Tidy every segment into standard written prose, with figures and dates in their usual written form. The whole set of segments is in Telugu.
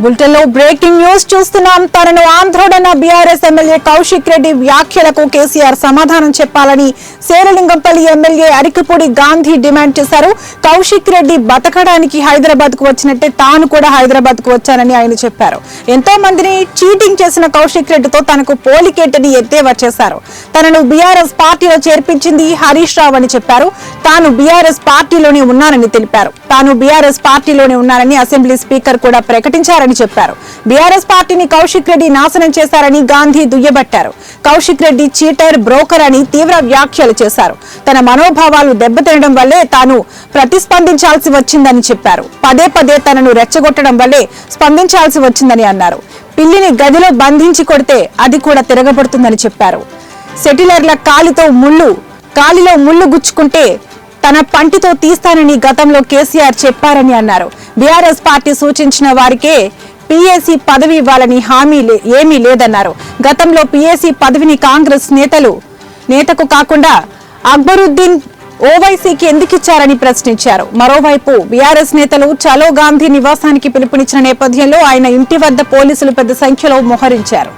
బులెటిన్లో బ్రేకింగ్ న్యూస్ చూస్తున్నాం. తనను ఆంధ్రుడన్న బీఆర్ఎస్ ఎమ్మెల్యే కౌశిక్ రెడ్డి వ్యాఖ్యలకు కేసీఆర్ సమాధానం చెప్పాలని శేరిలింగంపల్లి ఎమ్మెల్యే అరికిపూడి గాంధీ డిమాండ్ చేశారు. కౌశిక్ రెడ్డి బతకడానికి హైదరాబాద్ కు వచ్చినట్టే తాను కూడా హైదరాబాద్ కు వచ్చానని ఆయన చెప్పారు. ఎంతో మందిని చీటింగ్ చేసిన కౌశిక్ రెడ్డితో తనకు పోలికేటని ఎద్దేవా చేశారు. తనను బీఆర్ఎస్ పార్టీలో చేర్పించింది హరీష్ రావు అని చెప్పారు. తాను బీఆర్ఎస్ పార్టీలోనే ఉన్నానని తెలిపారు. తాను బీఆర్ఎస్ పార్టీలోనే ఉన్నానని అసెంబ్లీ స్పీకర్ కూడా ప్రకటించారని చెప్పారు. బీఆర్ఎస్ పార్టీని కౌశిక్ రెడ్డి నాశనం చేశారని గాంధీ దుయ్యబట్టారు. కౌశిక్ రెడ్డి చీటర్, బ్రోకర్ అని తీవ్ర వ్యాఖ్యలు చేశారు. తన మనోభావాలు దెబ్బతినడం వల్లే తాను ప్రతిస్పందించాల్సి వచ్చిందని చెప్పారు. పదే పదే తనను రెచ్చగొట్టడం వల్లే స్పందించాల్సి వచ్చిందని అన్నారు. పిల్లిని గదిలో బంధించి కొడితే అది కూడా తిరగబడుతుందని చెప్పారు. సెటిలర్ల కాలిలో ముళ్ళు గుచ్చుకుంటే తన పంటితో తీస్తానని గతంలో కేసీఆర్ చెప్పారని అన్నారు. బీఆర్ఎస్ పార్టీ సూచించిన వారికే పీఏసీ పదవి ఇవ్వాలని హామీ ఏమీ లేదన్నారు. గతంలో పీఏసీ పదవిని కాంగ్రెస్ నేతకు కాకుండా అక్బరుద్దీన్ ఓవైసీకి ఎందుకిచ్చారని ప్రశ్నించారు. మరోవైపు బీఆర్ఎస్ నేతలు చలో గాంధీ నివాసానికి పిలుపునిచ్చిన నేపథ్యంలో ఆయన ఇంటి వద్ద పోలీసులు పెద్ద సంఖ్యలో మోహరించారు.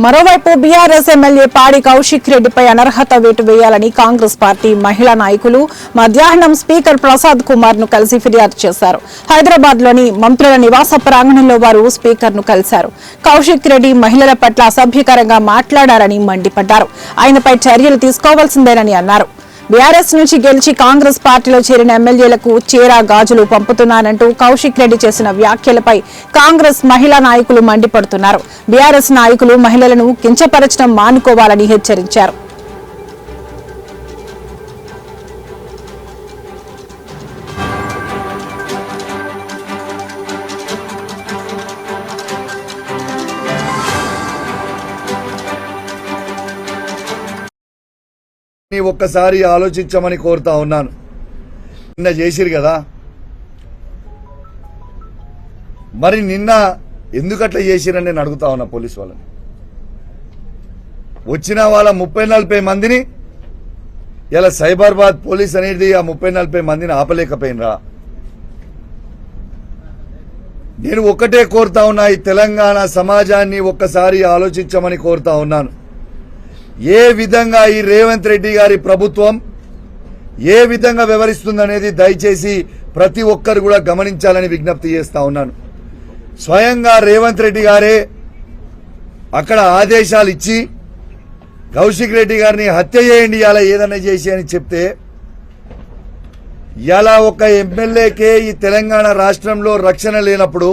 మరోవైపు బీఆర్ఎస్ ఎమ్మెల్యే పాడి కౌశిక్ రెడ్డిపై అనర్హత వేటు వేయాలని కాంగ్రెస్ పార్టీ మహిళా నాయకులు మధ్యాహ్నం స్పీకర్ ప్రసాద్ కుమార్ ను కలిసి ఫిర్యాదు చేశారు. హైదరాబాద్ లోని మంత్రుల నివాస ప్రాంగణంలో వారు స్పీకర్ ను కలిశారు. కౌశిక్ రెడ్డి మహిళల పట్ల అసభ్యకరంగా మాట్లాడారని మండిపడ్డారు. ఆయనపై చర్యలు తీసుకోవాల్సిందేనని అన్నారు. బీఆర్ఎస్ నుంచి గెలిచి కాంగ్రెస్ పార్టీలో చేరిన ఎమ్మెల్యేలకు చీరా గాజులు పంపుతున్నానంటూ కౌశిక్ రెడ్డి చేసిన వ్యాఖ్యలపై కాంగ్రెస్ మహిళా నాయకులు మండిపడుతున్నారు. బీఆర్ఎస్ నాయకులు మహిళలను కించపరచడం మానుకోవాలని హెచ్చరించారు. ఒక్కసారి ఆలోచించమని కోరుతా ఉన్నాను. నిన్న చేసిరు కదా, మరి నిన్న ఎందుకట్లా చేసిరని నేను అడుగుతా ఉన్నా పోలీసు వాళ్ళని. వచ్చిన వాళ్ళ 30-40 మందిని ఇలా సైబరాబాద్ పోలీస్ అనేది ఆ 30-40 మందిని ఆపలేకపోయినరా? నేను ఒక్కటే కోరుతా ఉన్నా, ఈ తెలంగాణ సమాజాన్ని ఒక్కసారి ఆలోచించమని కోరుతా ఉన్నాను. ఏ విధంగా ఈ రేవంత్ రెడ్డి గారి ప్రభుత్వం ఏ విధంగా వ్యవహరిస్తుందనేది దయచేసి ప్రతి ఒక్కరు కూడా గమనించాలని విజ్ఞప్తి చేస్తా ఉన్నాను. స్వయంగా రేవంత్ రెడ్డి గారే అక్కడ ఆదేశాలు ఇచ్చి కౌశిక్ రెడ్డి గారిని హత్య చేయండి, ఇలా ఏదైనా చేసి అని చెప్తే ఇలా ఒక ఎమ్మెల్యేకే ఈ తెలంగాణ రాష్ట్రంలో రక్షణ లేనప్పుడు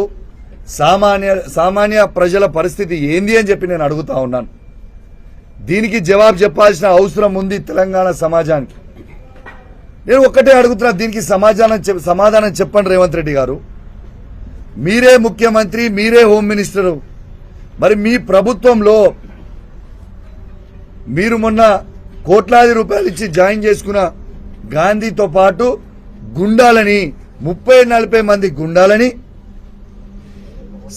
సామాన్య ప్రజల పరిస్థితి ఏంది అని చెప్పి నేను అడుగుతా ఉన్నాను. దీనికి జవాబు చెప్పాల్సిన అవసరం ఉంది తెలంగాణ సమాజానికి. నేను ఒక్కటే అడుగుతున్నా, దీనికి సమాధానం చెప్పండి రేవంత్ రెడ్డి గారు. మీరే ముఖ్యమంత్రి, మీరే హోమ్ మినిస్టరు. మరి మీ ప్రభుత్వంలో మీరు మొన్న కోట్లాది రూపాయలు ఇచ్చి జాయిన్ చేసుకున్న గాంధీతో పాటు గుండాలని 30-40 మంది గుండాలని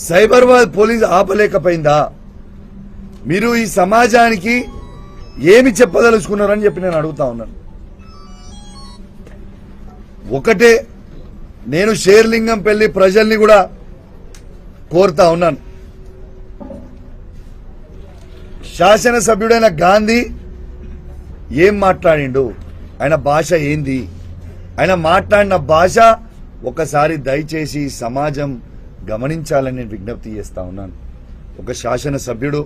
సైబరాబాద్ పోలీస్ ఆపలేకపోయిందా? మీరు ఈ సమాజానికి ఏమి చెప్పదలుచుకున్నారని చెప్పి నేను అడుగుతా ఉన్నాను. ఒకటే నేను షేర్లింగంపల్లి ప్రజల్ని కూడా కోరుతా ఉన్నాను. శాసనసభ్యుడైన గాంధీ ఏం మాట్లాడిండు, ఆయన భాష ఏంది, ఆయన మాట్లాడిన భాష ఒకసారి దయచేసి సమాజం గమనించాలని నేను విజ్ఞప్తి చేస్తా ఉన్నాను. ఒక శాసనసభ్యుడు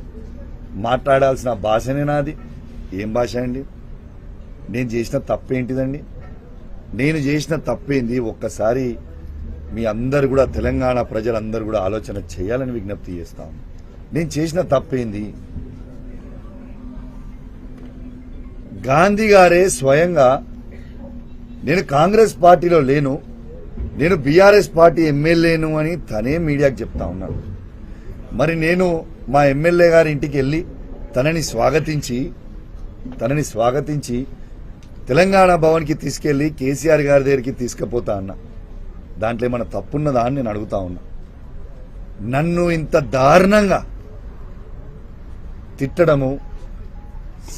మాట్లాడాల్సిన భాషనే నాది. ఏం భాష అండి? నేను చేసిన తప్పేంటిదండి? నేను చేసిన తప్పేంది? ఒక్కసారి మీ అందరు కూడా తెలంగాణ ప్రజలందరూ కూడా ఆలోచన చేయాలని విజ్ఞప్తి చేస్తాను. నేను చేసిన తప్పేంది? గాంధీ గారే స్వయంగా నేను కాంగ్రెస్ పార్టీలో లేను, నేను బీఆర్ఎస్ పార్టీ ఎమ్మెల్యేను అని తనే మీడియాకు చెప్తా ఉన్నాను. మరి నేను మా ఎమ్మెల్యే గారి ఇంటికి వెళ్ళి తనని స్వాగతించి తెలంగాణ భవన్కి తీసుకెళ్లి కేసీఆర్ గారి దగ్గరికి తీసుకుపోతా అన్నా. దాంట్లో ఏమైనా తప్పున్నదా అని నేను అడుగుతా ఉన్నా. నన్ను ఇంత దారుణంగా తిట్టడము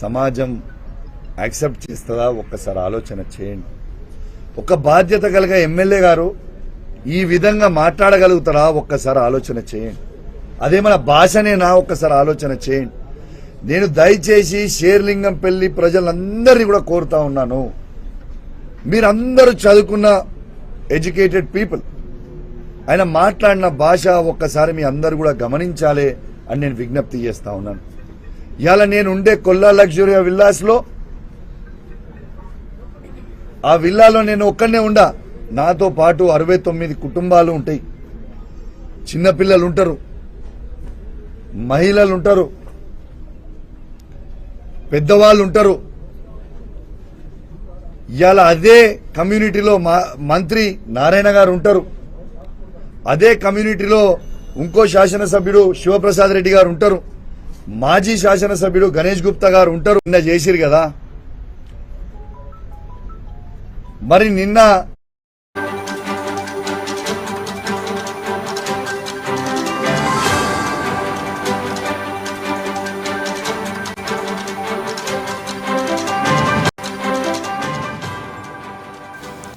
సమాజం యాక్సెప్ట్ చేస్తుందా? ఒక్కసారి ఆలోచన చేయండి. ఒక బాధ్యత కలిగ ఎమ్మెల్యే గారు ఈ విధంగా మాట్లాడగలుగుతారా? ఒక్కసారి ఆలోచన చేయండి. అదేమన్నా భాషనేనా? ఒక్కసారి ఆలోచన చేయండి. నేను దయచేసి షేర్లింగంపల్లి ప్రజలందరినీ కూడా కోరుతా ఉన్నాను, మీరందరూ చదువుకున్న ఎడ్యుకేటెడ్ పీపుల్. ఆయన మాట్లాడిన భాష ఒక్కసారి మీ అందరూ కూడా గమనించాలి అని నేను విజ్ఞప్తి చేస్తా ఉన్నాను. ఇవాళ నేను ఉండే కొల్లా లగ్జరీ విల్లాస్లో, ఆ విల్లాలో నేను ఒక్కనే ఉండా. నాతో పాటు 69 కుటుంబాలు ఉంటాయి. చిన్నపిల్లలు ఉంటారు, మహిళలు ఉంటారు, పెద్దవాళ్ళు ఉంటారు. ఇవాళ అదే కమ్యూనిటీలో మంత్రి నారాయణ గారు ఉంటారు. అదే కమ్యూనిటీలో ఇంకో శాసనసభ్యుడు శివప్రసాద్ రెడ్డి గారు ఉంటారు. మాజీ శాసనసభ్యుడు గణేష్ గుప్తా గారు ఉంటారు. నిన్న చేసిరు కదా. మరి నిన్న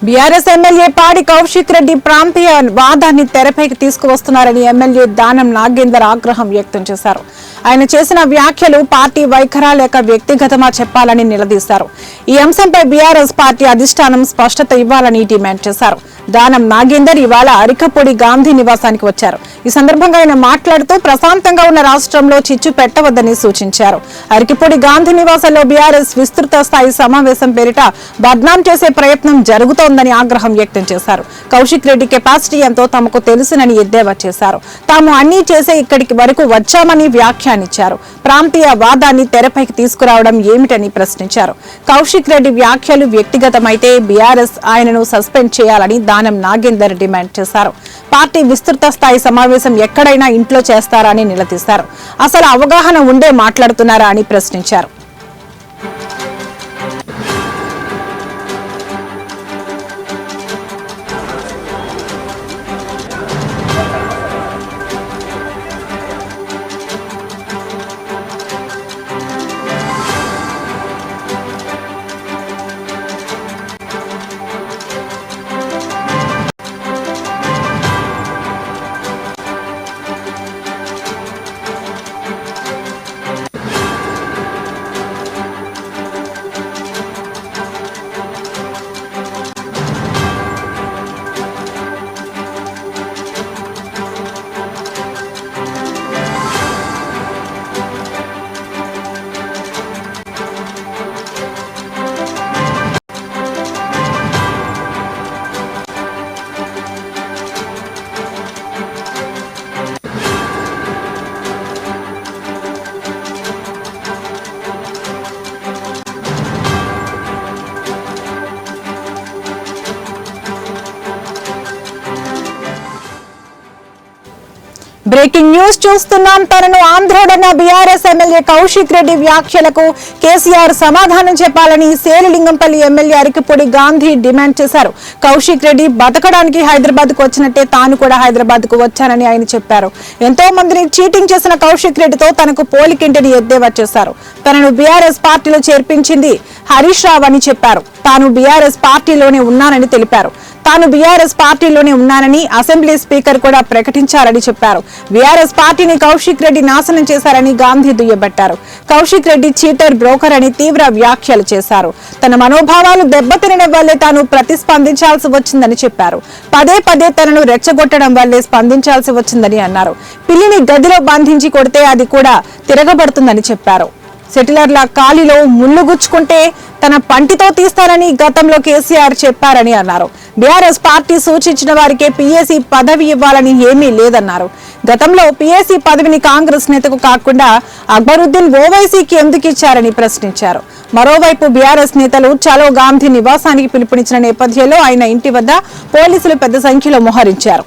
బీఆర్ఎస్ ఎమ్మెల్యే పాడి కౌశిక్ రెడ్డి ప్రాంతీయ వాదాన్ని తెరపైకి తీసుకువస్తున్నారని ఎమ్మెల్యే దానం నాగేందర్ ఆగ్రహం వ్యక్తం చేశారు. ఆయన చేసిన వ్యాఖ్యలు పార్టీ వైఖరా లేక వ్యక్తిగతమా చెప్పాలని నిలదీశారు. ఈ అంశంపై బీఆర్ఎస్ పార్టీ అధిష్టానం స్పష్టత ఇవ్వాలని డిమాండ్ చేశారు. దానం నాగేందర్ ఇవాళ అరికపూడి గాంధీ నివాసానికి వచ్చారు. ఈ సందర్భంగా ఆయన మాట్లాడుతూ ప్రశాంతంగా ఉన్న రాష్ట్రంలో చిచ్చు పెట్టవద్దని సూచించారు. అరికపూడి గాంధీ నివాసంలో బీఆర్ఎస్ విస్తృత స్థాయి సమావేశం పేరిట బద్నాం చేసే ప్రయత్నం జరుగుతోందని ఆగ్రహం వ్యక్తం చేశారు. కౌశిక్ రెడ్డి కెపాసిటీ ఎంతో తమకు తెలుసునని ఎద్దేవా చేశారు. తాము అన్నీ చేసే ఇక్కడికి వరకు వచ్చామని వ్యాఖ్యానించారు. ప్రాంతీయ వాదాన్ని తెరపైకి తీసుకురావడం ఏమిటని ప్రశ్నించారు. కౌశిక్ రెడ్డి వ్యాఖ్యలు వ్యక్తిగతమైతే బీఆర్ఎస్ ఆయనను సస్పెండ్ చేయాలని దానం నాగేందర్ డిమాండ్ చేశారు. పార్టీ విస్తృత స్థాయి సమావేశం ఎక్కడైనా ఇంట్లో చేస్తారా అని నిలదీశారు. అసలు అవగాహన ఉండే మాట్లాడుతున్నారా అని ప్రశ్నించారు. బ్రేకింగ్ న్యూస్ చూస్తున్నాం. తనను ఆంధ్రోడన్న బీఆర్ఎస్ ఎమ్మెల్యే కౌశిక్ రెడ్డి వ్యాఖ్యలకు కేసీఆర్ సమాధానం చెప్పాలని శేరిలింగంపల్లి ఎమ్మెల్యే అరికిపూడి గాంధీ డిమాండ్ చేశారు. కౌశిక్ రెడ్డి బతకడానికి హైదరాబాద్ కు వచ్చినట్టే తాను కూడా హైదరాబాద్ కు వచ్చానని ఆయన చెప్పారు. ఎంతో మందిని చీటింగ్ చేసిన కౌశిక్ రెడ్డితో తనకు పోలికింటిని ఎద్దేవా చేశారు. తనను బీఆర్ఎస్ పార్టీలో చేర్పించింది హరీష్ రావు అని చెప్పారు. తాను బీఆర్ఎస్ పార్టీలోనే ఉన్నానని తెలిపారు. తాను బీఆర్ఎస్ పార్టీలోనే ఉన్నానని అసెంబ్లీ స్పీకర్ కూడా ప్రకటించారని చెప్పారు. బీఆర్ఎస్ పార్టీని కౌశిక్ రెడ్డి నాశనం చేశారని గాంధీ దుయ్యబట్టారు. కౌశిక్ రెడ్డి చీటర్, బ్రోకర్ అని తీవ్ర వ్యాఖ్యలు చేశారు. తన మనోభావాలు దెబ్బతినడం వల్లే తాను ప్రతిస్పందించాల్సి వచ్చిందని చెప్పారు. పదే పదే తనను రెచ్చగొట్టడం వల్లే స్పందించాల్సి వచ్చిందని అన్నారు. పిల్లిని గదిలో బంధించి కొడితే అది కూడా తిరగబడుతుందని చెప్పారు. సెటిలర్ల కాలిలో ముళ్ళు గుచ్చుకుంటే తన పంటితో తీస్తారని గతంలో కేసీఆర్ చెప్పారని అన్నారు. బీఆర్ఎస్ పార్టీ సూచించిన వారికే పీఏసీ పదవి ఇవ్వాలని ఏమీ లేదన్నారు. గతంలో పీఏసీ పదవిని కాంగ్రెస్ నేతకు కాకుండా అక్బరుద్దీన్ ఓవైసీకి ఎందుకు ఇచ్చారని ప్రశ్నించారు. మరోవైపు బీఆర్ఎస్ నేతలు చలో గాంధీ నివాసానికి పిలుపునిచ్చిన నేపథ్యంలో ఆయన ఇంటి వద్ద పోలీసులు పెద్ద సంఖ్యలో మోహరించారు.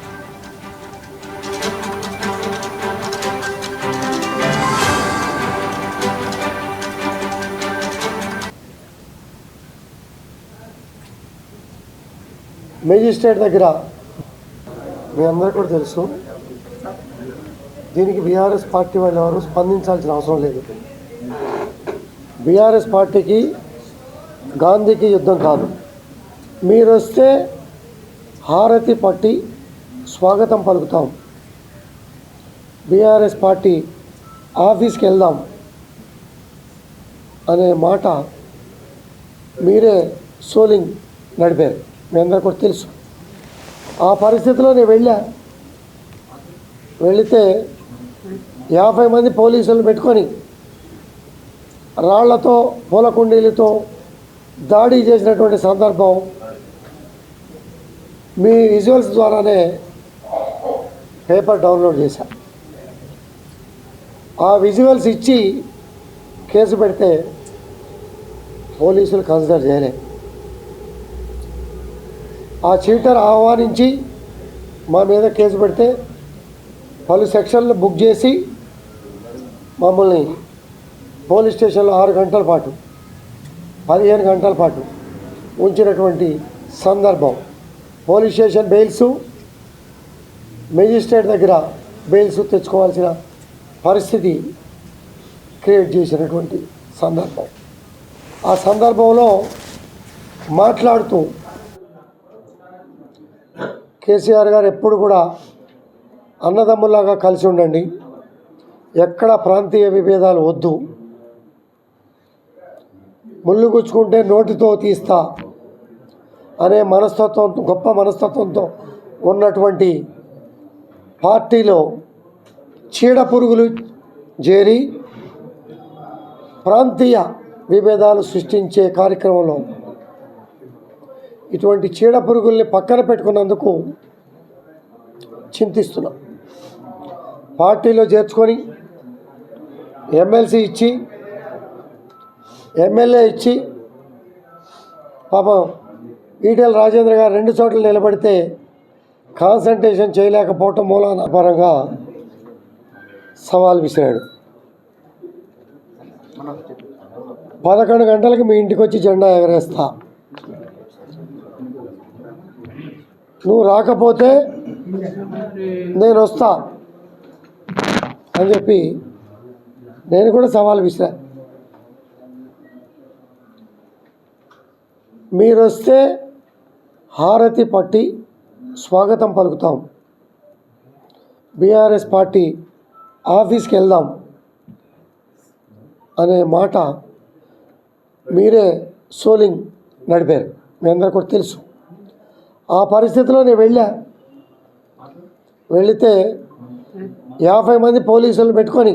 మేజిస్ట్రేట్ దగ్గర మీ అందరికీ కూడా తెలుసు, దీనికి బీఆర్ఎస్ పార్టీ వాళ్ళు ఎవరు స్పందించాల్సిన అవసరం లేదు. బీఆర్ఎస్ పార్టీకి గాంధీకి యుద్ధం కాదు. మీరు వస్తే హారతి పట్టి స్వాగతం పలుకుతాం, బీఆర్ఎస్ పార్టీ ఆఫీస్కి వెళ్దాం అనే మాట మీరే సోలింగ్ నడిపారు. మీ అందరికీ కూడా తెలుసు. ఆ పరిస్థితిలో నేను వెళితే 50 మంది పోలీసులను పెట్టుకొని రాళ్లతో, పూల కుండీలతో దాడి చేసినటువంటి సందర్భం మీ విజువల్స్ ద్వారానే పేపర్ డౌన్లోడ్ చేశా. ఆ విజువల్స్ ఇచ్చి కేసు పెడితే పోలీసులు కన్సిడర్ చేయలే. ఆ చీటర్ ఆహ్వానించి మా మీద కేసు పెడితే పలు సెక్షన్లు బుక్ చేసి మమ్మల్ని పోలీస్ స్టేషన్లో 6 గంటల పాటు 15 గంటల పాటు ఉంచినటువంటి సందర్భం. పోలీస్ స్టేషన్ బెయిల్స్, మేజిస్ట్రేట్ దగ్గర బెయిల్స్ తెచ్చుకోవాల్సిన పరిస్థితి క్రియేట్ చేసినటువంటి సందర్భం. ఆ సందర్భంలో మాట్లాడుతూ కేసీఆర్ గారు ఎప్పుడు కూడా అన్నదమ్ములాగా కలిసి ఉండండి, ఎక్కడ ప్రాంతీయ విభేదాలు వద్దు, ముళ్ళు గుచ్చుకుంటే నోటితో తీస్తా అనే మనస్తత్వంతో, గొప్ప మనస్తత్వంతో ఉన్నటువంటి పార్టీలో చీడ పురుగులు చేరి ప్రాంతీయ విభేదాలు సృష్టించే కార్యక్రమంలో ఇటువంటి చీడ పురుగుల్ని పక్కన పెట్టుకున్నందుకు చింతిస్తున్నాం. పార్టీలో చేర్చుకొని ఎమ్మెల్సీ ఇచ్చి, ఎమ్మెల్యే ఇచ్చి, పాపం ఈటెల రాజేంద్ర గారు 2 చోట్ల నిలబడితే కాన్సంట్రేషన్ చేయలేకపోవటం మూలాన పరంగా సవాల్ విసిరాడు. 11 గంటలకు మీ ఇంటికి వచ్చి జెండా ఎగరేస్తా, నువ్వు రాకపోతే నేను వస్తా అని చెప్పి నేను కూడా సవాల్ విసిరా. మీరు వస్తే హారతి పట్టి స్వాగతం పలుకుతాం, బీఆర్ఎస్ పార్టీ ఆఫీస్కి వెళ్దాం అనే మాట మీరే సోలింగ్ నడిపారు. మీ అందరికీ కూడా తెలుసు. ఆ పరిస్థితిలో నేను వెళితే 50 మంది పోలీసులను పెట్టుకొని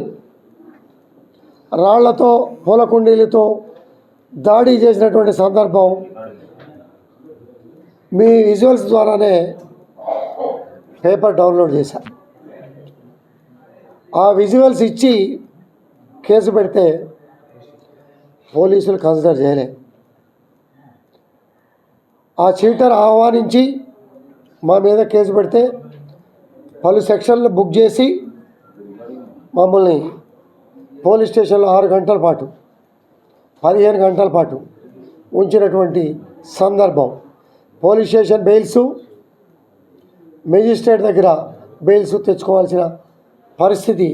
రాళ్లతో, పూల కుండీలతో దాడి చేసినటువంటి సందర్భం మీ విజువల్స్ ద్వారానే పేపర్ డౌన్లోడ్ చేశా. ఆ విజువల్స్ ఇచ్చి కేసు పెడితే పోలీసులు కన్సిడర్ చేయలే. ఆ చీటర్ ఆహ్వానించి మా మీద కేసు పెడితే పలు సెక్షన్లు బుక్ చేసి మమ్మల్ని పోలీస్ స్టేషన్లో 6 గంటల పాటు 15 గంటల పాటు ఉంచినటువంటి సందర్భం. పోలీస్ స్టేషన్ బెయిల్స్, మెజిస్ట్రేట్ దగ్గర బెయిల్స్ తెచ్చుకోవాల్సిన పరిస్థితి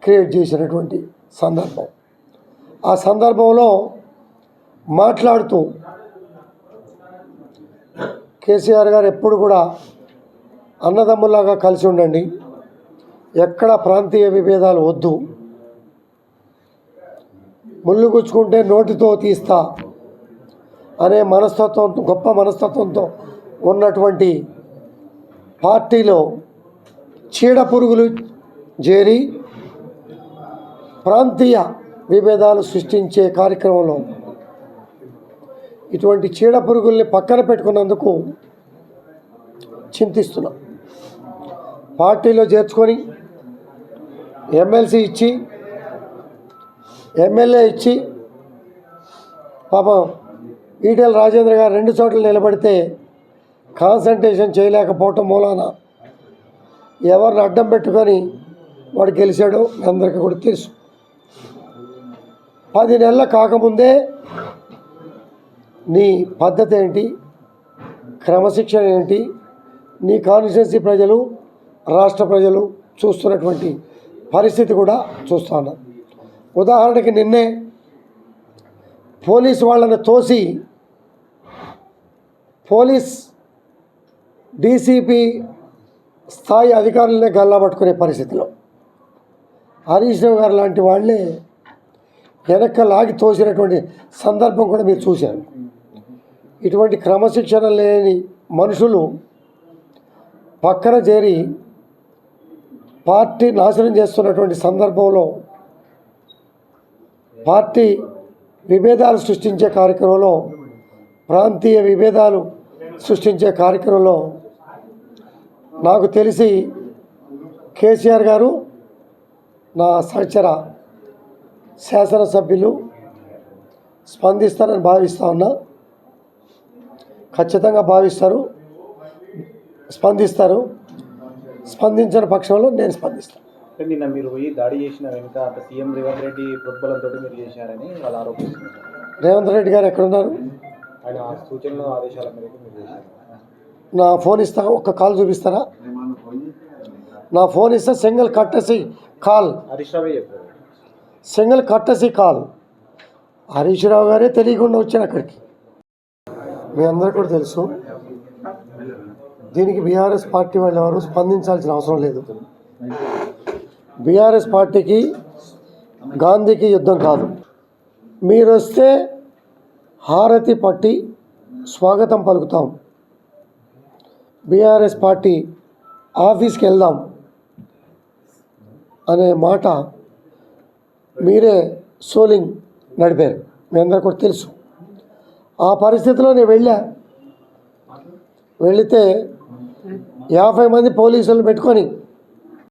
క్రియేట్ చేసినటువంటి సందర్భం. ఆ సందర్భంలో మాట్లాడుతూ కేసీఆర్ గారు ఎప్పుడు కూడా అన్నదమ్ములాగా కలిసి ఉండండి, ఎక్కడ ప్రాంతీయ విభేదాలు వద్దు, ముళ్ళు గుచ్చుకుంటే నోటితో తీస్తా అనే మనస్తత్వంతో, గొప్ప మనస్తత్వంతో ఉన్నటువంటి పార్టీలో చీడ పురుగులు చేరి ప్రాంతీయ విభేదాలు సృష్టించే కార్యక్రమంలో ఇటువంటి చీడ పురుగుల్ని పక్కన పెట్టుకున్నందుకు చింతిస్తున్నాం. పార్టీలో చేర్చుకొని ఎమ్మెల్సీ ఇచ్చి, ఎమ్మెల్యే ఇచ్చి, పాపం ఈటెల రాజేంద్ర గారు 2 చోట్ల నిలబడితే కాన్సంట్రేషన్ చేయలేకపోవటం మూలాన ఎవరిని అడ్డం పెట్టుకొని వాడు గెలిచాడో అందరికీ కూడా తెలుసు. 10 నెలలు కాకముందే నీ పద్ధతి ఏంటి, క్రమశిక్షణ ఏంటి, నీ కాన్స్టిట్యున్సీ ప్రజలు, రాష్ట్ర ప్రజలు చూస్తున్నటువంటి పరిస్థితి కూడా చూస్తున్నాం. ఉదాహరణకి నిన్నే పోలీసు వాళ్ళని తోసి పోలీస్ డీసీపీ స్థాయి అధికారులనే గల్లాపట్టుకునే పరిస్థితిలో హరీష్ రావు గారు లాంటి వాళ్ళే వెనక్క లాగి తోసినటువంటి సందర్భం కూడా మీరు చూశారు. ఇటువంటి క్రమశిక్షణ లేని మనుషులు పక్కన చేరి పార్టీ నాశనం చేస్తున్నటువంటి సందర్భంలో పార్టీ విభేదాలు సృష్టించే కార్యక్రమంలో, ప్రాంతీయ విభేదాలు సృష్టించే కార్యక్రమంలో నాకు తెలిసి కేసీఆర్ గారు, నా సహచర శాసనసభ్యులు స్పందిస్తారని భావిస్తూ ఉన్నా. ఖచ్చితంగా భావిస్తారు, స్పందిస్తారు. స్పందించిన పక్షంలో నేను స్పందిస్తాను. నిన్న మీరు పోయి దాడి చేసిన వెనుక సీఎం రేవంత్ రెడ్డి ప్రోద్బలంతో మీరు చేశారని వాళ్ళు ఆరోపిస్తున్నారు. రేవంత్ రెడ్డి గారు ఎక్కడున్నారు? ఆయన సూచనలు, ఆదేశాల మేరకు మీరు చేశారు. నా ఫోన్ ఇస్తా, ఒక్క కాల్ చూపిస్తారా? నా ఫోన్ ఇస్తే సింగిల్ కట్టసి కాల్, హరీష్ రావే చెప్పారు. సింగిల్ కట్టసి కాల్. హరీష్ రావు గారే తెలియకుండా వచ్చాను అక్కడికి. మీ అందరికీ కూడా తెలుసు, దీనికి బీఆర్ఎస్ పార్టీ వాళ్ళు ఎవరు స్పందించాల్సిన అవసరం లేదు. బీఆర్ఎస్ పార్టీకి గాంధీకి యుద్ధం కాదు. మీరు వస్తే హారతి పట్టి స్వాగతం పలుకుతాం, బీఆర్ఎస్ పార్టీ ఆఫీస్కి వెళ్దాం అనే మాట మీరే సోలింగ్ నడిపారు, మీ అందరికీ కూడా తెలుసు. ఆ పరిస్థితిలో నేను వెళితే 50 మంది పోలీసులను పెట్టుకొని